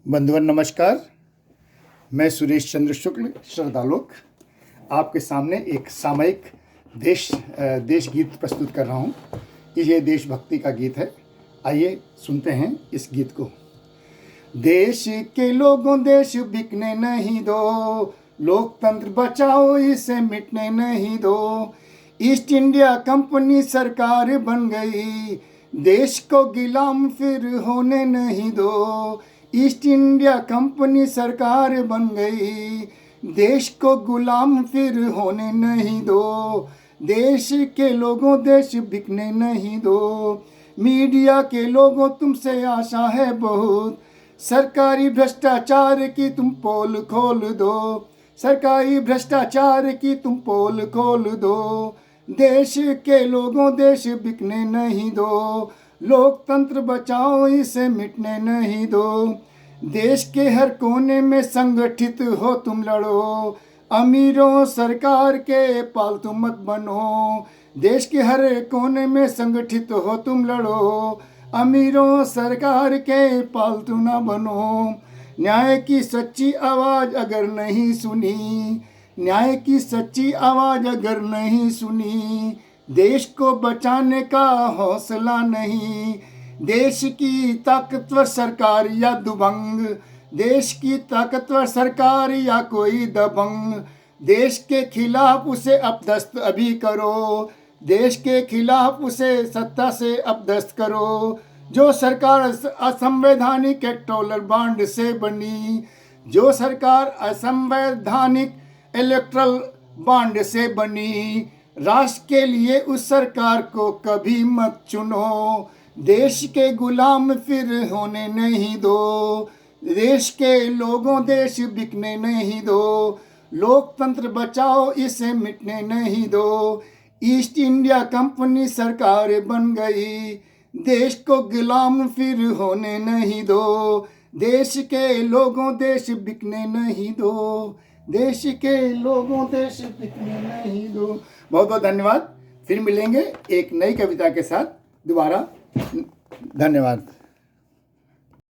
बंधुगण नमस्कार। मैं सुरेश चंद्र शुक्ल श्रद्धालोक आपके सामने एक सामयिक देश गीत प्रस्तुत कर रहा हूँ। ये देशभक्ति का गीत है। आइए सुनते हैं इस गीत को। देश के लोगों देश बिकने नहीं दो, लोकतंत्र बचाओ इसे मिटने नहीं दो। ईस्ट इंडिया कंपनी सरकार बन गई, देश को गुलाम फिर होने नहीं दो। ईस्ट इंडिया कंपनी सरकार बन गई, देश को गुलाम फिर होने नहीं दो। देश के लोगों देश बिकने नहीं दो। मीडिया के लोगों तुमसे आशा है बहुत, सरकारी भ्रष्टाचार की तुम पोल खोल दो। सरकारी भ्रष्टाचार की तुम पोल खोल दो। देश के लोगों देश बिकने नहीं दो, लोकतंत्र बचाओ इसे मिटने नहीं दो। देश के हर कोने में संगठित हो तुम लड़ो, अमीरों सरकार के पालतू मत बनो। देश के हर कोने में संगठित हो तुम लड़ो, अमीरों सरकार के पालतू ना बनो। न्याय की सच्ची आवाज़ अगर नहीं सुनी, न्याय की सच्ची आवाज़ अगर नहीं सुनी, देश को बचाने का हौसला नहीं। देश की ताकतवर सरकार या दबंग, देश की ताकतवर सरकार या कोई दबंग, देश के खिलाफ उसे अपदस्थ अभी करो। देश के खिलाफ उसे सत्ता से अपदस्थ करो। जो सरकार असंवैधानिक टोलर बॉन्ड से बनी, जो सरकार असंवैधानिक इलेक्ट्रल बॉन्ड से बनी, राष्ट्र के लिए उस सरकार को कभी मत चुनो। देश के गुलाम फिर होने नहीं दो। देश के लोगों देश बिकने नहीं दो, लोकतंत्र बचाओ इसे मिटने नहीं दो। ईस्ट इंडिया कंपनी सरकार बन गई, देश को गुलाम फिर होने नहीं दो। देश के लोगों देश बिकने नहीं दो। देश के लोगों देश बिकने नहीं दो। बहुत बहुत धन्यवाद। फिर मिलेंगे एक नई कविता के साथ दोबारा। धन्यवाद।